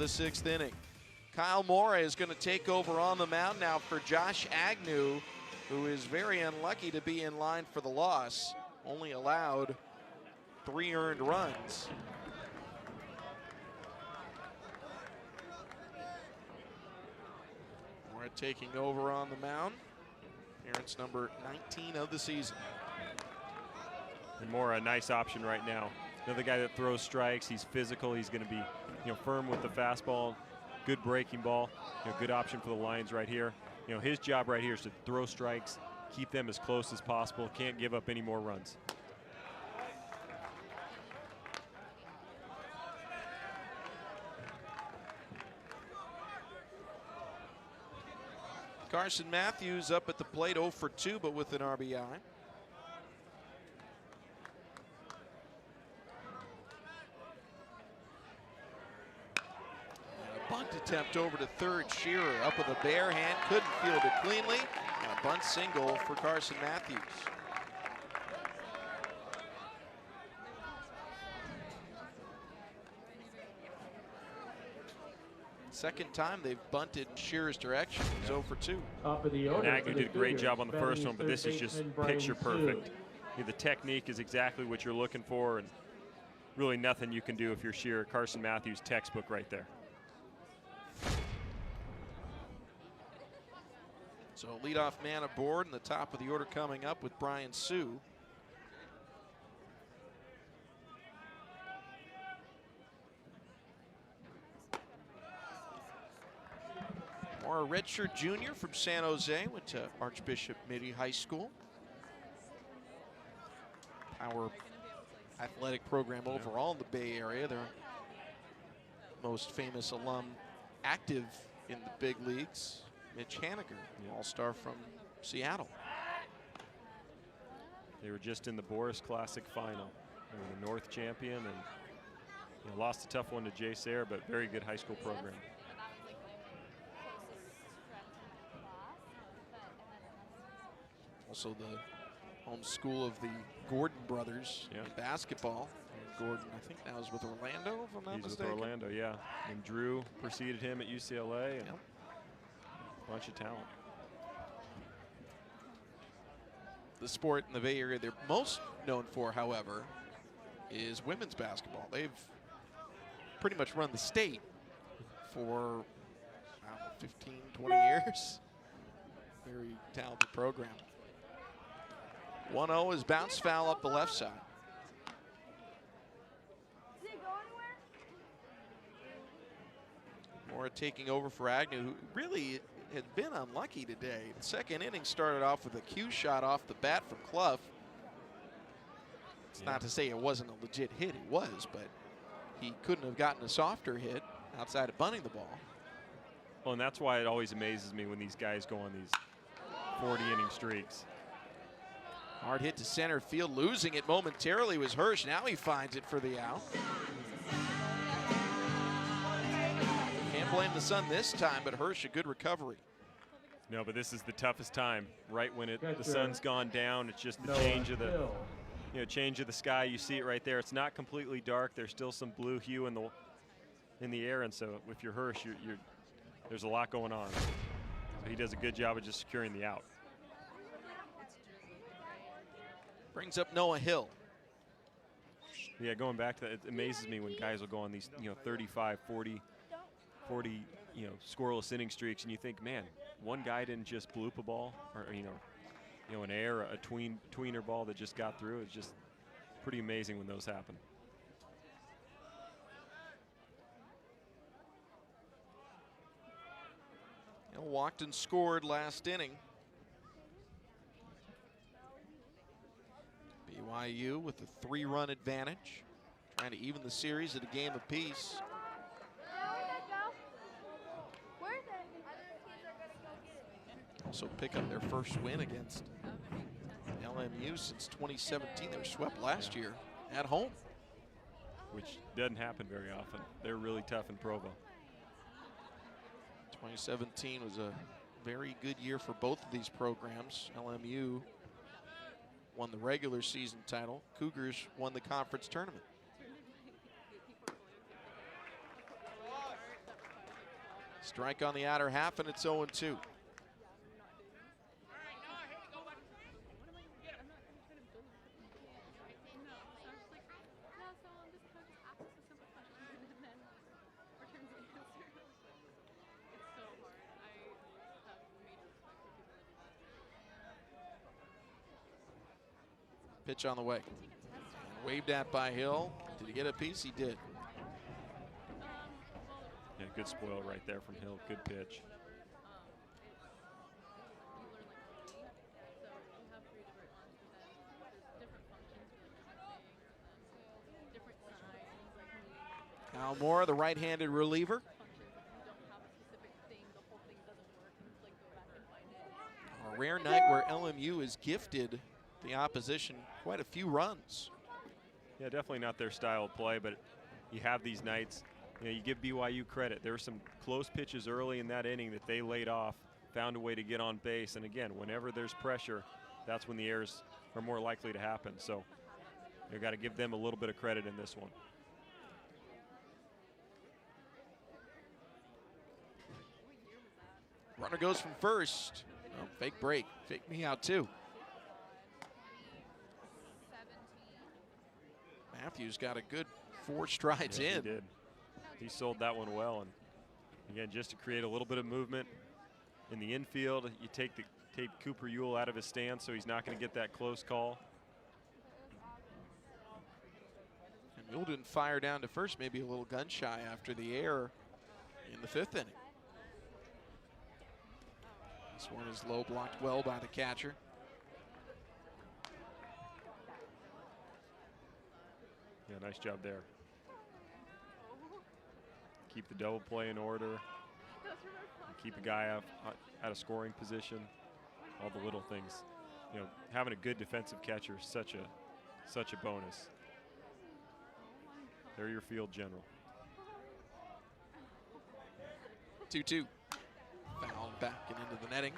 the 6th inning. Kyle Mora is going to take over on the mound now for Josh Agnew, who is very unlucky to be in line for the loss. Only allowed 3 earned runs. Mora taking over on the mound. Appearance number 19 of the season. And Mora, a nice option right now. Another guy that throws strikes. He's physical. He's going to be, firm with the fastball. Good breaking ball. Good option for the Lions right here. His job right here is to throw strikes, keep them as close as possible. Can't give up any more runs. Carson Matthews up at the plate, 0 for 2, but with an RBI. Bunt attempt over to third. Shearer up with a bare hand, couldn't field it cleanly. A bunt single for Carson Matthews. Second time they've bunted Shearer's direction. He's 0 for 2. Top of the order. Agnew did a great job on the first one, but this is just picture perfect. The technique is exactly what you're looking for, and really nothing you can do if you're Shearer. Carson Matthews, textbook right there. So leadoff man aboard, and the top of the order coming up with Brian Sue. Mora, redshirt junior from San Jose, went to Archbishop Mitty High School. Our athletic program overall in the Bay Area. Their most famous alum active in the big leagues, Mitch Haniger, all-star from Seattle. They were just in the Boris Classic final. They were the North champion, and lost a tough one to Jay Sayre, but very good high school program. Also the home school of the Gordon brothers in basketball. And Gordon, I think now is with Orlando, if I'm not mistaken. With Orlando, yeah. And Drew preceded him at UCLA. And bunch of talent. The sport in the Bay Area they're most known for, however, is women's basketball. They've pretty much run the state for 15, 20 years. Very talented program. 1-0 is bounce foul up the left side. Mora taking over for Agnew, who really had been unlucky today. The second inning started off with a cue shot off the bat from Clough. It's not to say it wasn't a legit hit, it was, but he couldn't have gotten a softer hit outside of bunting the ball. Well, and that's why it always amazes me when these guys go on these 40-inning streaks. Hard hit to center field, losing it momentarily was Hirsch. Now he finds it for the out. Can't blame the sun this time, but Hirsch, a good recovery. No, but this is the toughest time, right when the sun's gone down. It's just the change of the, change of the sky. You see it right there. It's not completely dark. There's still some blue hue in the air, and so if you're Hirsch, there's a lot going on. So he does a good job of just securing the out. Brings up Noah Hill. Yeah, going back to that, it amazes me when guys will go on these 35, 40 scoreless inning streaks, and you think, man, one guy didn't just bloop a ball, or an error, a tweener ball that just got through. It's just pretty amazing when those happen. Walked and scored last inning. BYU with a 3-run advantage, trying to even the series at a game apiece. Also pick up their first win against LMU since 2017. They were swept last year at home. Which doesn't happen very often. They're really tough in Provo. 2017 was a very good year for both of these programs. LMU won the regular season title. Cougars won the conference tournament. Strike on the outer half, and it's 0-2. Pitch on the way. Waved at by Hill. Did he get a piece? He did. Yeah, good spoil right there from Hill. Good pitch. Now Mora, the right-handed reliever. A rare night where LMU is gifted the opposition quite a few runs. Yeah, definitely not their style of play, but you have these nights. You know, you give BYU credit. There were some close pitches early in that inning that they laid off, found a way to get on base. And again, whenever there's pressure, that's when the errors are more likely to happen. So you've got to give them a little bit of credit in this one. Runner goes from first. Oh, fake break. Fake me out too. Matthews got a good 4 strides in. He did. He sold that one well. And again, just to create a little bit of movement in the infield, you take Cooper Ewell out of his stance, so he's not going to get that close call. And Ewell didn't fire down to first, maybe a little gun shy after the error in the 5th inning. This one is low, blocked well by the catcher. Yeah, nice job there. Keep the double play in order. And keep a guy out of scoring position. All the little things. You know, having a good defensive catcher is such a bonus. They're your field general. 2-2. Fouled back and into the netting.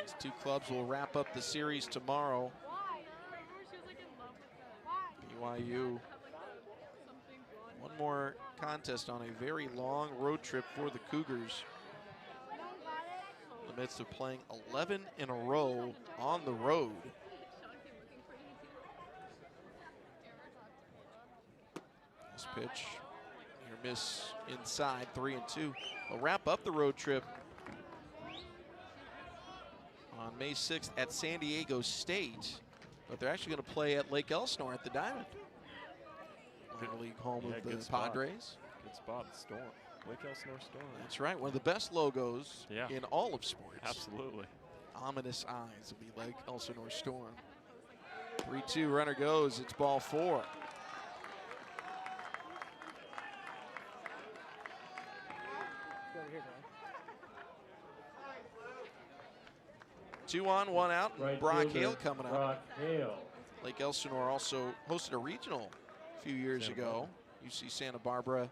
These two clubs will wrap up the series tomorrow. BYU, one more contest on a very long road trip for the Cougars. In the midst of playing 11 in a row on the road. This pitch, near miss inside, 3-2. They'll wrap up the road trip on May 6th at San Diego State, but they're actually going to play at Lake Elsinore at the Diamond. Minor league home of the Padres. Good spot, Storm. Lake Elsinore Storm. That's right, one of the best logos in all of sports. Absolutely. Ominous eyes of the Lake Elsinore Storm. 3-2, runner goes, it's ball 4. Two on, one out. Right Brock fielder, Hale coming Brock up. Hale. Lake Elsinore also hosted a regional a few years ago. UC Santa Barbara,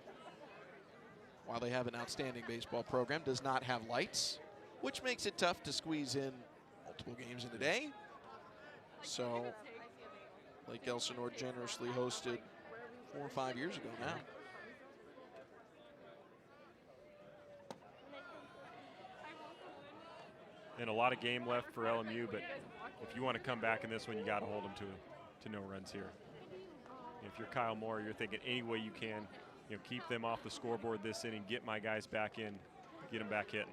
while they have an outstanding baseball program, does not have lights, which makes it tough to squeeze in multiple games in a day. So Lake Elsinore generously hosted 4 or 5 years ago now. And a lot of game left for LMU, but if you want to come back in this one, you got to hold them to no runs here. If you're Kyle Moore, you're thinking any way you can, you know, keep them off the scoreboard this inning, get my guys back in, get them back hitting.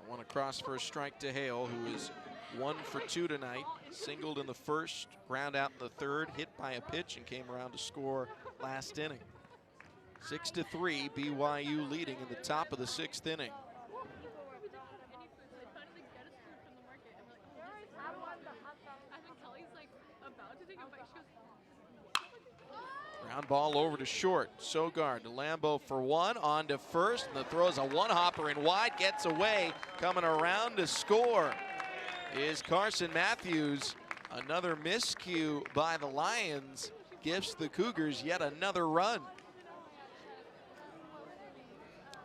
One across for a strike to Hale, who is 1 for 2 tonight. Singled in the first, ground out in the third, hit by a pitch, and came around to score last inning. 6-3, BYU leading in the top of the 6th inning. Ground ball over to short. Sogard to Lambeau for 1, on to first, and the throws a one-hopper in wide, gets away. Coming around to score is Carson Matthews. Another miscue by the Lions gives the Cougars yet another run.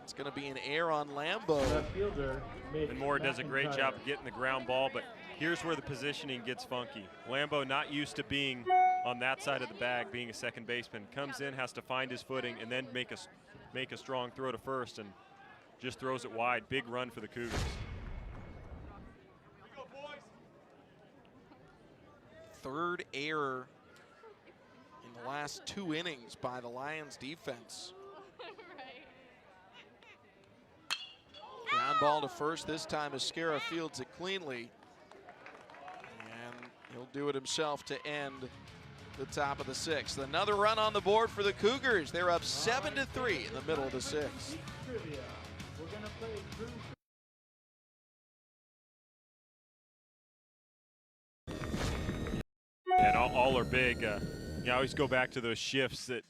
It's going to be an error on Lambo. And Mora does a great job of getting the ground ball, but here's where the positioning gets funky. Lambo, not used to being on that side of the bag, being a second baseman, comes in, has to find his footing, and then make a strong throw to first, and just throws it wide. Big run for the Cougars. Third error in the last 2 innings by the Lions defense. Ground ball to first. This time Esquera fields it cleanly. And he'll do it himself to end the top of the 6th. Another run on the board for the Cougars. They're up 7-3 in the middle of the 6th. And all are big. You always go back to those shifts that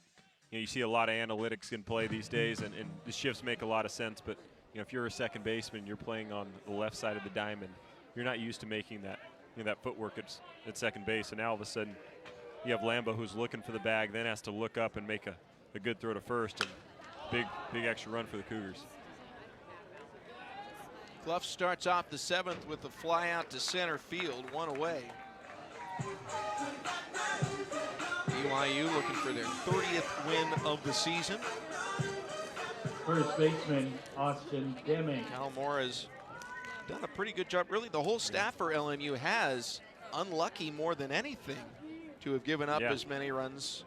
you see a lot of analytics in play these days, and the shifts make a lot of sense. But if you're a second baseman, you're playing on the left side of the diamond. You're not used to making that that footwork at second base, and now all of a sudden you have Lambo who's looking for the bag, then has to look up and make a good throw to first, and big extra run for the Cougars. Clough starts off the 7th with a fly out to center field, 1 away. BYU looking for their 30th win of the season. First baseman, Austin Deming. Cal Mora has done a pretty good job. Really, the whole staff for LMU has, unlucky more than anything, to have given up as many runs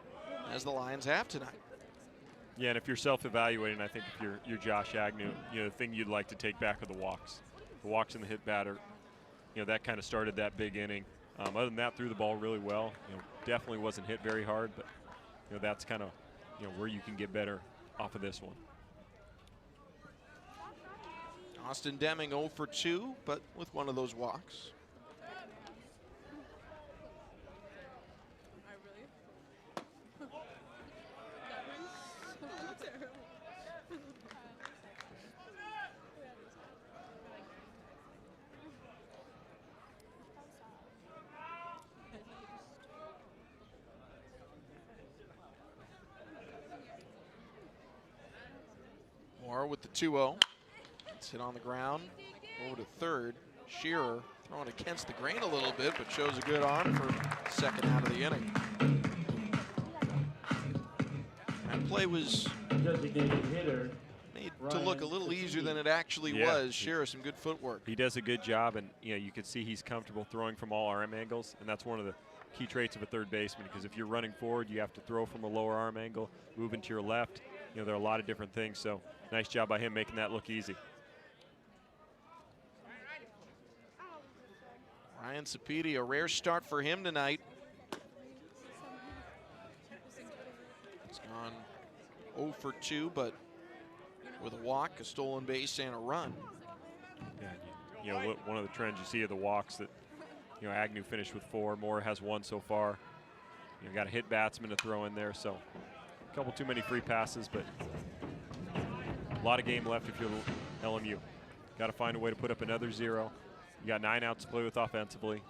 as the Lions have tonight. Yeah, and if you're self-evaluating, I think if you're Josh Agnew, the thing you'd like to take back are the walks. The walks and the hit batter, that kind of started that big inning. Other than that, threw the ball really well. Definitely wasn't hit very hard, but that's kind of where you can get better off of this one. Austin Deming 0 for 2, but with one of those walks. Mora with the 2-0. It's hit on the ground, over to third. Shearer throwing against the grain a little bit, but shows a good arm for second out of the inning. That play was Designated hitter made to look a little easier than it actually was. Shearer, some good footwork. He does a good job, and you can see he's comfortable throwing from all arm angles, and that's one of the key traits of a third baseman, because if you're running forward, you have to throw from a lower arm angle, moving to your left. There are a lot of different things, so nice job by him making that look easy. Ryan Sapedi, a rare start for him tonight. He's gone 0 for 2, but with a walk, a stolen base, and a run. Yeah, one of the trends you see of the walks that, Agnew finished with 4. Mora has 1 so far. Got a hit batsman to throw in there, so a couple too many free passes, but a lot of game left if you're LMU. Got to find a way to put up another 0. You got 9 outs to play with offensively,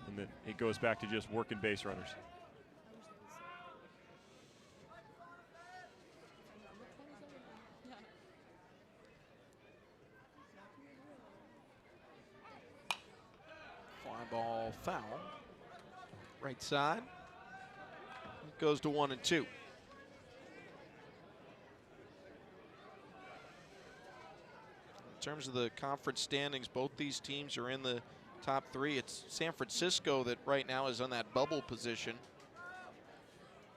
and then it goes back to just working base runners. Fly ball foul. Right side. It goes to 1 and 2. In terms of the conference standings, both these teams are in the top 3. It's San Francisco that right now is on that bubble position.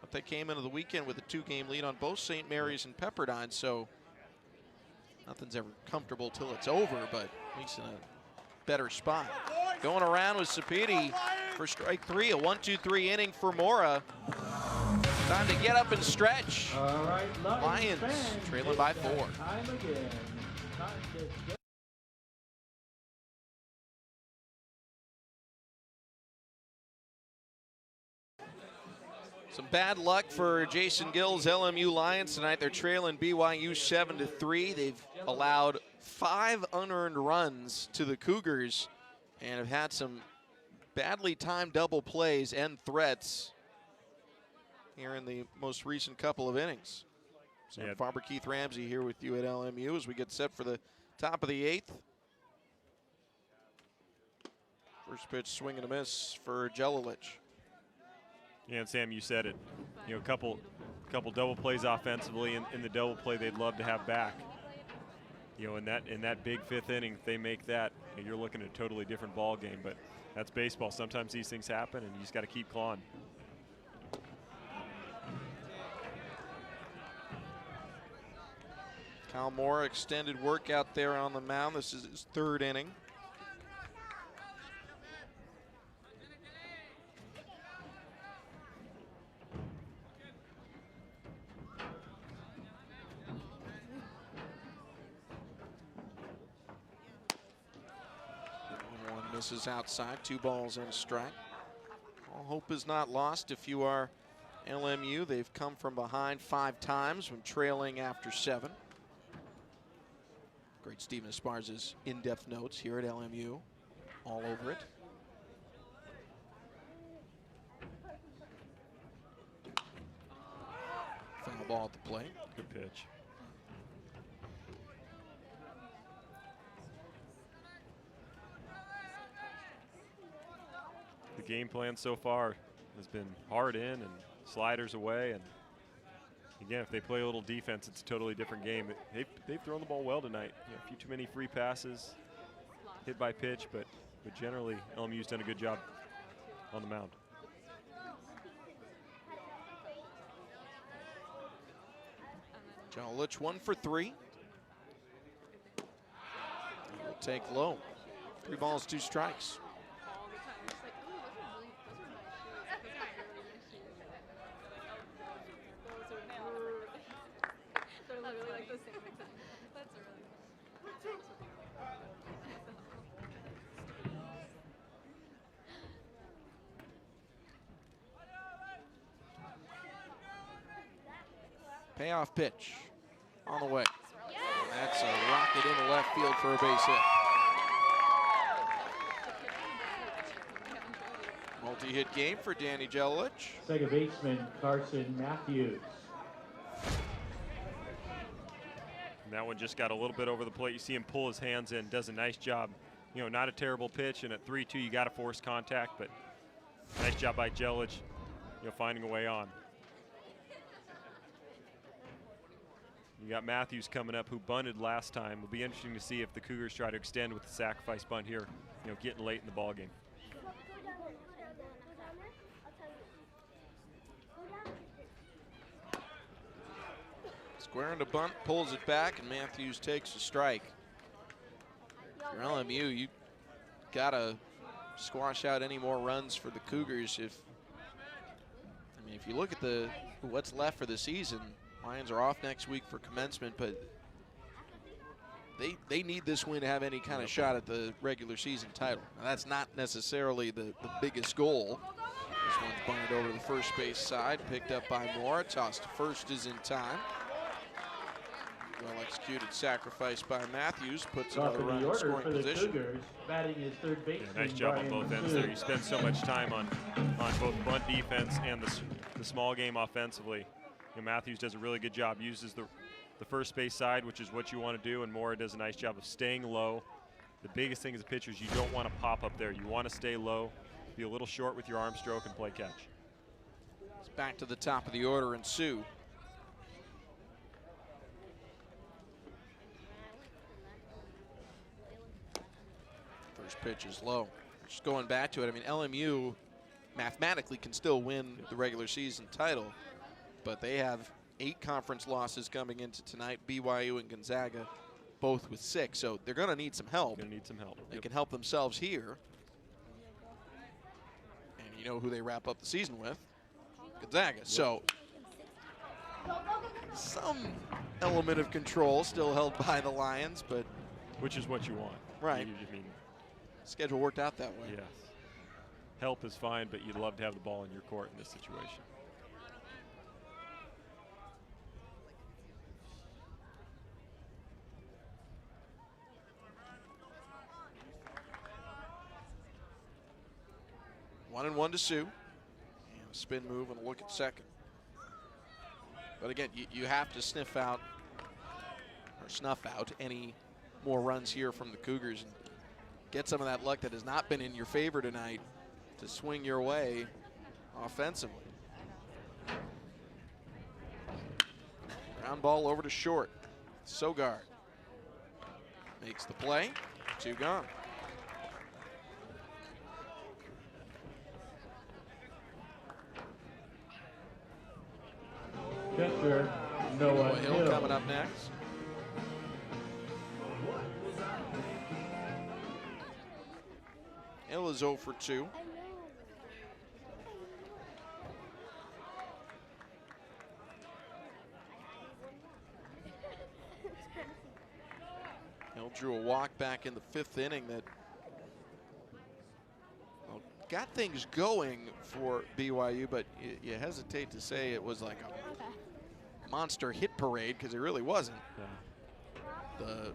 But they came into the weekend with a 2-game lead on both St. Mary's and Pepperdine, so nothing's ever comfortable till it's over, but at least in a better spot. Going around with Sapedi for strike 3, a 1-2-3 inning for Mora. Time to get up and stretch. All right, Lions trailing by 4. Time again. Some bad luck for Jason Gill's LMU Lions tonight. They're trailing BYU 7-3. They've allowed 5 unearned runs to the Cougars and have had some badly timed double plays and threats here in the most recent couple of innings. So Farmer Keith Ramsey here with you at LMU as we get set for the top of the 8th. First pitch, swing and a miss for Jelilich. Yeah, and Sam, you said it. You know, a couple double plays offensively in the double play they'd love to have back. You know, in that big 5th inning, if they make that, you're looking at a totally different ball game. But that's baseball. Sometimes these things happen, and you just got to keep clawing. Kyle Mora extended work out there on the mound. This is his 3rd inning. One misses outside, 2 balls and a strike. All hope is not lost if you are LMU. They've come from behind 5 times when trailing after 7. Great Stephen Esparza's in-depth notes here at LMU, all over it. Foul ball at the plate. Good pitch. The game plan so far has been hard in and sliders away, and again, if they play a little defense, it's a totally different game. They've thrown the ball well tonight. You know, a few too many free passes, hit by pitch, but generally LMU's done a good job on the mound. Jelilich 1 for 3. Will take low. 3 balls, 2 strikes. Payoff pitch on the way. And that's a rocket into left field for a base hit. Multi-hit game for Danny Jelilich. Second baseman Carson Matthews. And that one just got a little bit over the plate. You see him pull his hands in, does a nice job. You know, not a terrible pitch, and at 3-2 you got to force contact, but nice job by Jelilich, you know, finding a way on. You got Matthews coming up, who bunted last time. It'll be interesting to see if the Cougars try to extend with the sacrifice bunt here, you know, getting late in the ball game. Square into bunt, pulls it back, and Matthews takes a strike. If you're LMU, you gotta squash out any more runs for the Cougars. If you look at what's left for the season, Lions are off next week for commencement, but they need this win to have any kind of shot at the regular season title. Now, that's not necessarily the biggest goal. This one's bunted over to the first base side, picked up by Mora. Toss to first is in time. Well executed sacrifice by Matthews, puts another run in scoring position. Cougars, batting his third baseman. Yeah, nice job on both ends there. You spend so much time on both bunt defense and the small game offensively. You know, Matthews does a really good job, uses the first base side, which is what you want to do, and Mora does a nice job of staying low. The biggest thing as a pitcher is you don't want to pop up there. You want to stay low, be a little short with your arm stroke, and play catch. It's back to the top of the order, and Sue. First pitch is low. Just going back to it, I mean, LMU mathematically can still win the regular season title, but they have 8 conference losses coming into tonight. BYU and Gonzaga both with 6, so they're going to need some help. Going to need some help. They can help themselves here. And you know who they wrap up the season with? Gonzaga. Yep. So some element of control still held by the Lions, but which is what you want. Right. You mean, schedule worked out that way. Yes. Help is fine, but you'd love to have the ball in your court in this situation. One and one to Sue. And a spin move and a look at second. But again, you have to snuff out any more runs here from the Cougars and get some of that luck that has not been in your favor tonight to swing your way offensively. Ground ball over to short. Sogard makes the play. 2 gone. Catcher, Noah Hill coming up next. Hill is 0 for 2. Hill drew a walk back in the 5th inning that got things going for BYU, but you hesitate to say it was like a monster hit parade because it really wasn't. Yeah. The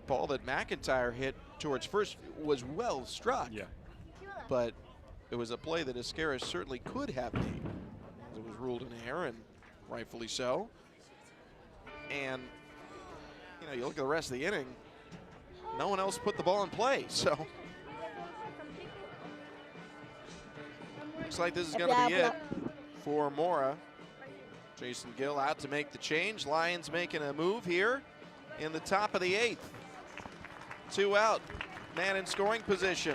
ball that McIntyre hit towards first was well struck, but it was a play that Ascaris certainly could have made. It was ruled an error, and rightfully so. And you know, you look at the rest of the inning, no one else put the ball in play, so looks like this is going to be it for Mora. Jason Gill out to make the change. Lions making a move here in the top of the 8th. 2 out, man in scoring position.